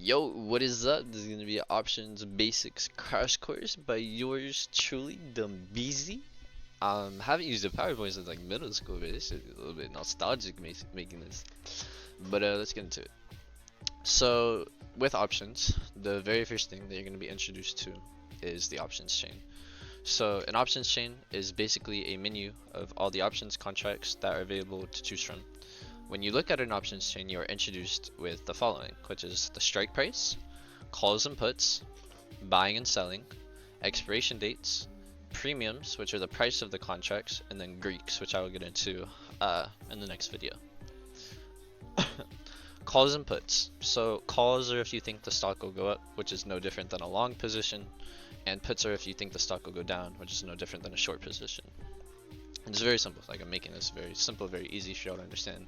Yo, what is up? This is gonna be an options basics crash course by yours truly, dumbo. Haven't used a PowerPoint since like middle school, but this is a little bit nostalgic making this. But let's get into it. So with options, the very first thing that you're gonna be introduced to is the options chain. So an options chain is basically a menu of all the options contracts that are available to choose from. When you look at an options chain, you are introduced with the following, which is the strike price, calls and puts, buying and selling, expiration dates, premiums, which are the price of the contracts, and then Greeks, which I will get into in the next video. Calls and puts. So calls are if you think the stock will go up, which is no different than a long position, and puts are if you think the stock will go down, which is no different than a short position. And it's very simple. Like I'm making this very simple, very easy for y'all to understand.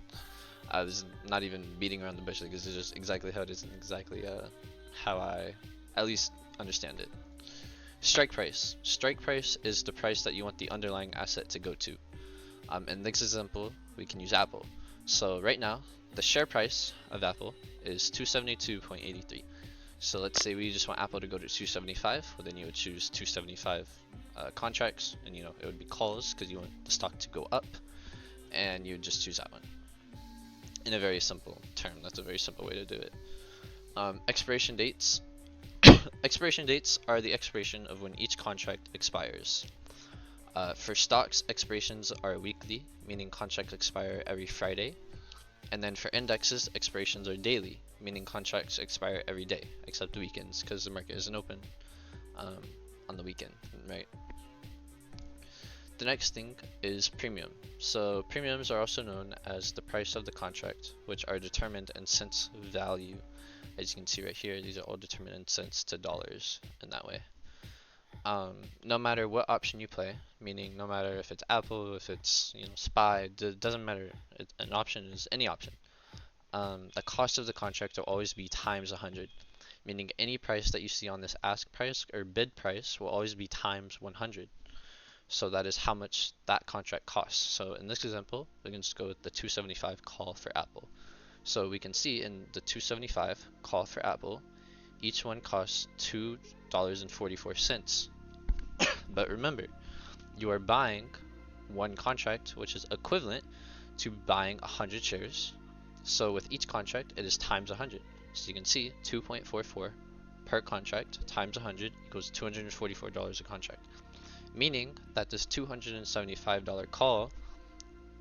This is not even beating around the bush because it's just exactly how it is and exactly how I at least understand it. Strike price. Strike price is the price that you want the underlying asset to go to. In this example, we can use Apple. So right now, the share price of Apple is 272.83. So let's say we just want Apple to go to 275. Well, then you would choose 275 contracts, and it would be calls because you want the stock to go up, and you would just choose that one. In a very simple term, that's a very simple way to do it. Expiration dates. Expiration dates are the expiration of when each contract expires. For stocks, expirations are weekly, meaning contracts expire every Friday. And then for indexes, expirations are daily, meaning contracts expire every day, except weekends, because the market isn't open on the weekend, right? The next thing is premium. So premiums are also known as the price of the contract, which are determined in cents value. As you can see right here, these are all determined in cents to dollars in that way. No matter what option you play, meaning no matter if it's Apple, if it's SPY, it doesn't matter. An option is any option. The cost of the contract will always be times 100, meaning any price that you see on this ask price or bid price will always be times 100. So that is how much that contract costs. So in this example, we can just go with the 275 call for Apple. So we can see in the 275 call for Apple, each one costs $2.44. But remember, you are buying one contract, which is equivalent to buying 100 shares. So with each contract, it is times 100. So you can see 2.44 per contract times 100 equals $244 a contract. Meaning that this $275 call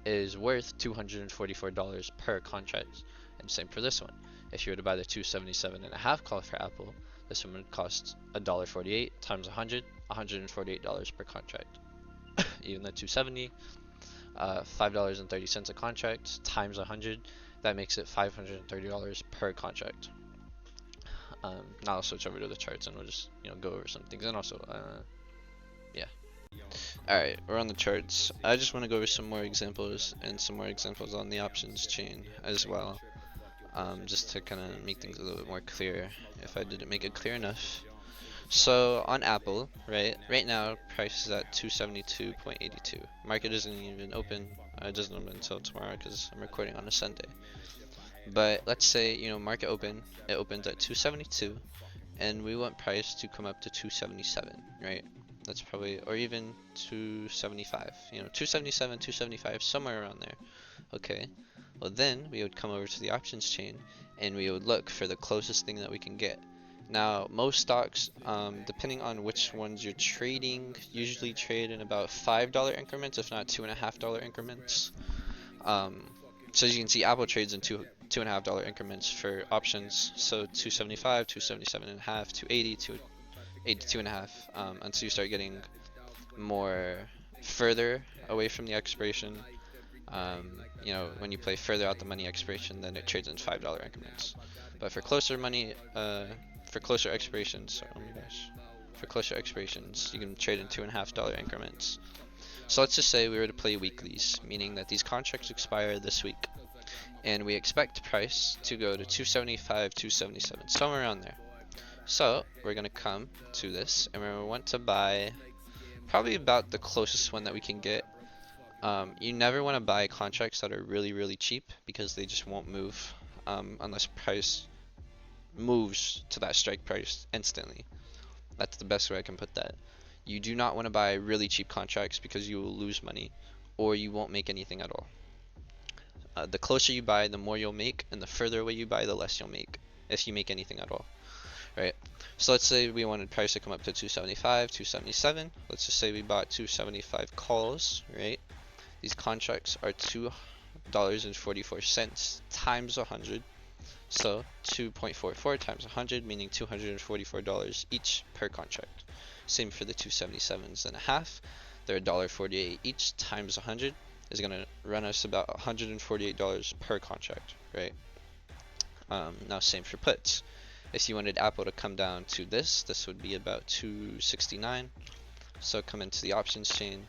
is worth $244 per contract. And same for this one. If you were to buy the 277.5 call for Apple, this one would cost $1.48 times 100, $148 per contract. Even the 270, $5.30 a contract times 100, that makes it $530 per contract. Now I'll switch over to the charts and we'll just go over some things, and also yeah. Alright, we're on the charts. I just want to go over some more examples and some more examples on the options chain as well. Just to kind of make things a little bit more clear if I didn't make it clear enough. So on Apple, right now price is at 272.82. Market isn't even open. It doesn't open until tomorrow because I'm recording on a Sunday. But let's say market open, it opens at 272, and we want price to come up to 277, right? That's probably, or even 275, 277, 275, somewhere around there. Okay, well then we would come over to the options chain and we would look for the closest thing that we can get. Now most stocks, depending on which ones you're trading, usually trade in about $5 increments, if not $2.50 increments. So as you can see, Apple trades in $2.50 increments for options. So 275, 277.5, 280, 282.5, until you start getting more further away from the expiration. When you play further out the money expiration, then it trades in $5 increments. But for closer money, for closer expirations, for closer expirations, you can trade in $2.50 increments. So let's just say we were to play weeklies, meaning that these contracts expire this week, and we expect price to go to 275, 277, somewhere around there. So we're gonna come to this, and we want to buy probably about the closest one that we can get. You never want to buy contracts that are really cheap because they just won't move unless price moves to that strike price instantly. That's the best way I can put that. You do not want to buy really cheap contracts because you will lose money or you won't make anything at all. The closer you buy, the more you'll make, and the further away you buy, the less you'll make, if you make anything at all, right? So let's say we wanted price to come up to 275, 277. Let's just say we bought 275 calls, right? These contracts are $2.44 times 100. So 2.44 times 100, meaning $244 each per contract. Same for the 277s and a half. They're $1.48 each times 100 is going to run us about $148 per contract, right? Now same for puts. If you wanted Apple to come down to this would be about 269. So come into the options chain.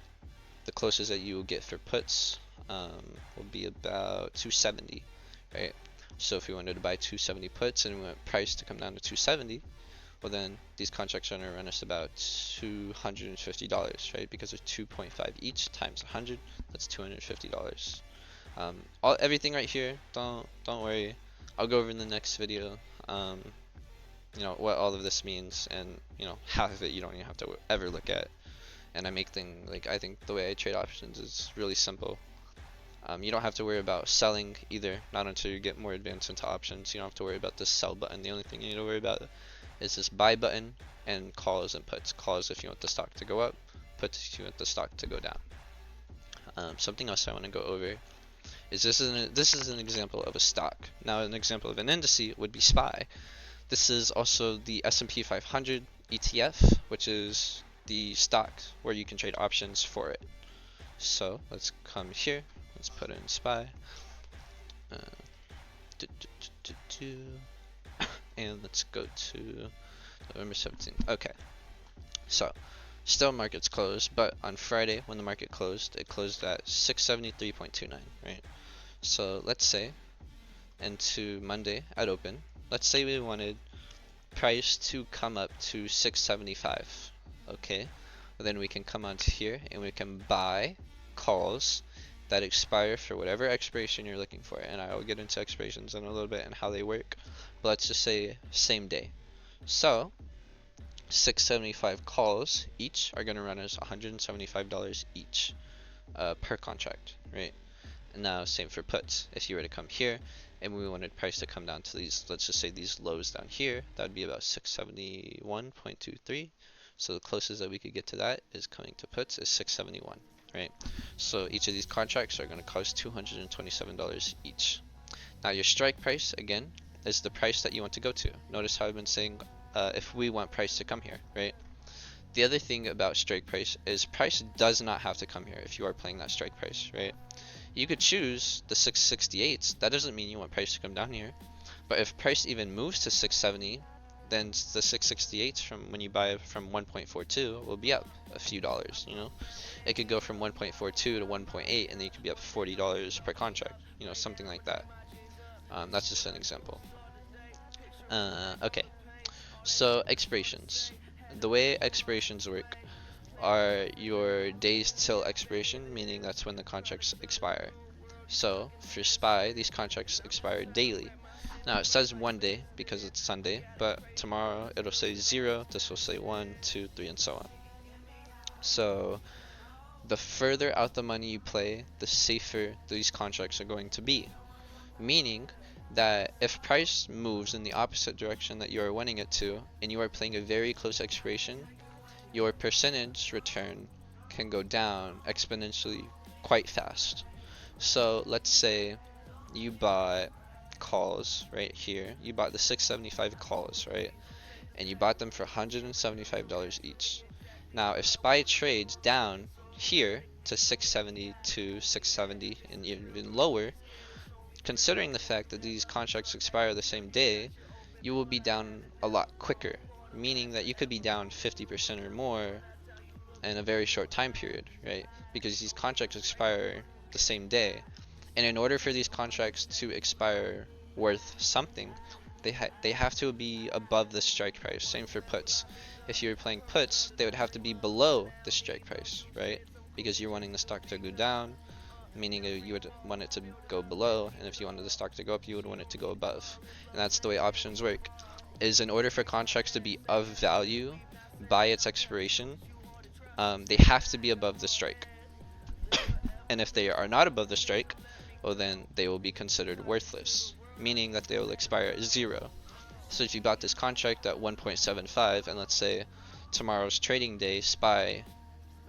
The closest that you will get for puts will be about 270, right? So if we wanted to buy 270 puts and we want price to come down to 270, well then these contracts are going to run us about $250, right? Because they're 2.5 each times 100, that's $250. Everything right here, don't worry. I'll go over in the next video, you know, what all of this means, and you know, half of it you don't even have to ever look at. And I make things like, I think the way I trade options is really simple. You don't have to worry about selling either, not until you get more advanced into options. You don't have to worry about this sell button. The only thing you need to worry about is this buy button and calls and puts. Calls if you want the stock to go up, puts if you want the stock to go down. Something else I want to go over is this is an example of a stock. Now an example of an indice would be SPY. This is also the S&P 500 ETF, which is the stock where you can trade options for it. So let's come here. Let's put in SPY. And let's go to November 17th. Okay. So still market's closed, but on Friday when the market closed, it closed at 673.29, right? So let's say into Monday at open, let's say we wanted price to come up to 675. Okay. Then we can come onto here and we can buy calls that expire for whatever expiration you're looking for, and I will get into expirations in a little bit and how they work, but let's just say same day. So 675 calls each are going to run us $175 each per contract, right? And now same for puts. If you were to come here and we wanted price to come down to these, let's just say these lows down here, that would be about 671.23. So the closest that we could get to that is coming to puts is 671, right? So each of these contracts are going to cost $227 each. Now your strike price, again, is the price that you want to go to. Notice how I've been saying if we want price to come here, right? The other thing about strike price is price does not have to come here if you are playing that strike price, right? You could choose the 668s. That doesn't mean you want price to come down here. But if price even moves to 670, then the 668s from when you buy from 1.42 will be up a few dollars, you know? It could go from 1.42 to 1.8 and then you could be up $40 per contract, you know, something like that. That's just an example. Okay, so expirations. The way expirations work are your days till expiration, meaning that's when the contracts expire. So for SPY, these contracts expire daily. Now it says 1 day because it's Sunday, but tomorrow it'll say 0, this will say 1, 2, 3, and so on. So the further out the money you play, the safer these contracts are going to be. Meaning that if price moves in the opposite direction that you are wanting it to, and you are playing a very close expiration, your percentage return can go down exponentially quite fast. So let's say you bought calls right here, you bought the 675 calls, right? And you bought them for $175 each. Now if SPY trades down here to 670 to 670 and even lower, considering the fact that these contracts expire the same day, you will be down a lot quicker, meaning that you could be down 50% or more in a very short time period, right? Because these contracts expire the same day, and in order for these contracts to expire worth something, they have to be above the strike price. Same for puts. If you're playing puts, they would have to be below the strike price, right? Because you're wanting the stock to go down, meaning you would want it to go below, and if you wanted the stock to go up, you would want it to go above. And that's the way options work. is in order for contracts to be of value by its expiration, they have to be above the strike. And if they are not above the strike, well then they will be considered worthless, meaning that they will expire at 0. So if you bought this contract at 1.75 and let's say tomorrow's trading day SPY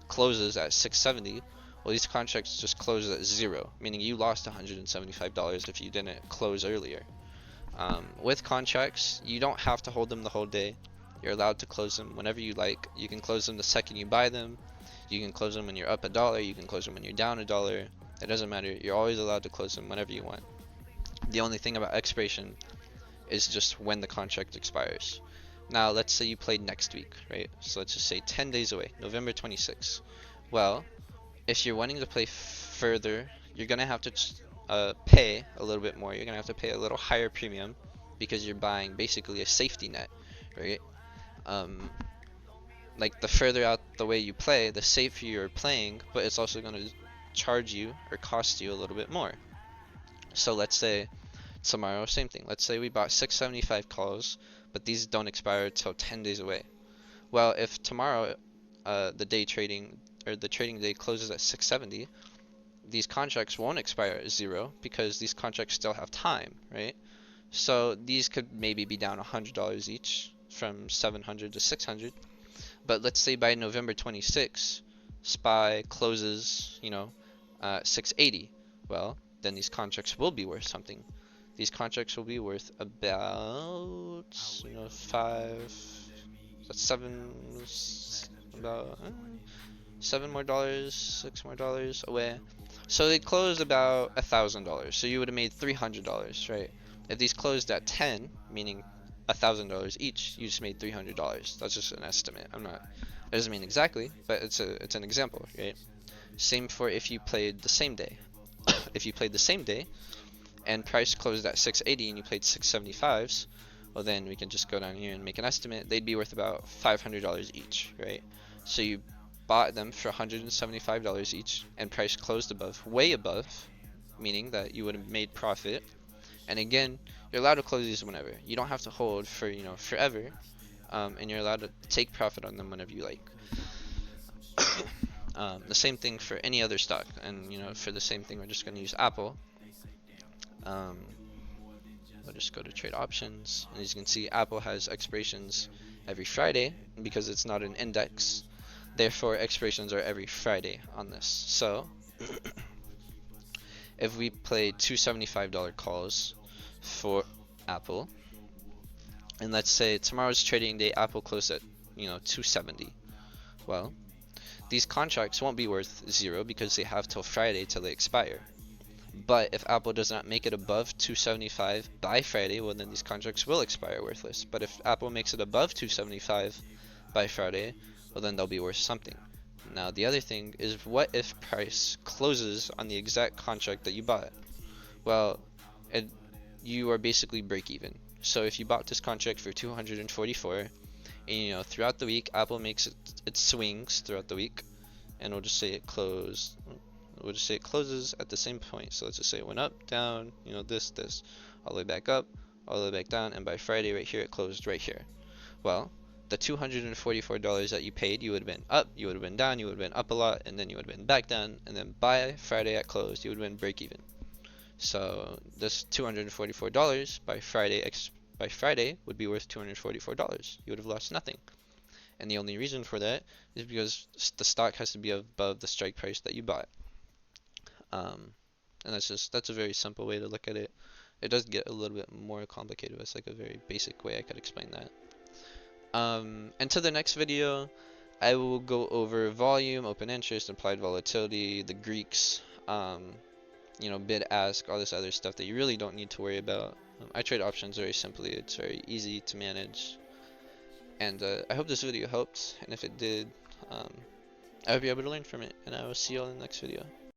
closes at 670, well these contracts just close at 0, meaning you lost $175 if you didn't close earlier. With contracts, you don't have to hold them the whole day. You're allowed to close them whenever you like. You can close them the second you buy them. You can close them when you're up $1. You can close them when you're down $1. It doesn't matter. You're always allowed to close them whenever you want. The only thing about expiration is just when the contract expires. Now, let's say you played next week, right? So let's just say 10 days away, November 26th. Well, if you're wanting to play further, you're gonna have to pay a little bit more. You're gonna have to pay a little higher premium because you're buying basically a safety net, right? Like the further out the way you play, the safer you're playing, but it's also gonna charge you or cost you a little bit more. So let's say tomorrow, same thing. Let's say we bought 675 calls, but these don't expire until 10 days away. Well, if tomorrow the trading day closes at 670, these contracts won't expire at 0 because these contracts still have time, right? So these could maybe be down $100 each from 700 to 600. But let's say by November 26, SPY closes, 680. Well, then these contracts will be worth something. These contracts will be worth about, about $7 more, $6 more away. So they closed about $1,000. So you would have made $300, right? If these closed at 10, meaning $1,000 each, you just made $300. That's just an estimate. It doesn't mean exactly, but it's an example, right? Same for if you played the same day. If you played the same day and price closed at 680 and you played 675s, well then we can just go down here and make an estimate. They'd be worth about $500 each, right? So you bought them for $175 each and price closed above, way above, meaning that you would have made profit. And again, you're allowed to close these whenever. You don't have to hold for forever, and you're allowed to take profit on them whenever you like. The same thing for any other stock, and for the same thing we're just going to use Apple. We'll just go to trade options, and as you can see, Apple has expirations every Friday because it's not an index. Therefore, expirations are every Friday on this. So if we played two $75 calls for Apple, and let's say tomorrow's trading day, Apple closed at $270. Well, these contracts won't be worth 0 because they have till Friday till they expire. But if Apple does not make it above $275 by Friday, well then these contracts will expire worthless. But if Apple makes it above $275 by Friday, well then they'll be worth something. Now the other thing is, what if price closes on the exact contract that you bought? Well, you are basically break even. So if you bought this contract for $244, and throughout the week Apple makes its swings throughout the week, and we'll just say it closed. We'll just say it closes at the same point. So let's just say it went up, down, this, all the way back up, all the way back down, and by Friday right here it closed right here. Well, the $244 that you paid, you would have been up, you would have been down, you would have been up a lot, and then you would have been back down, and then by Friday at close, you would have been break even. So this $244 by Friday would be worth $244. You would have lost nothing. And the only reason for that is because the stock has to be above the strike price that you bought. And that's a very simple way to look at it. It does get a little bit more complicated, but it's like a very basic way I could explain that. And to the next video, I will go over volume, open interest, implied volatility, the Greeks, bid ask, all this other stuff that you really don't need to worry about. I trade options very simply. It's very easy to manage. And I hope this video helped, and if it did, I hope you're able to learn from it, and I will see you all in the next video.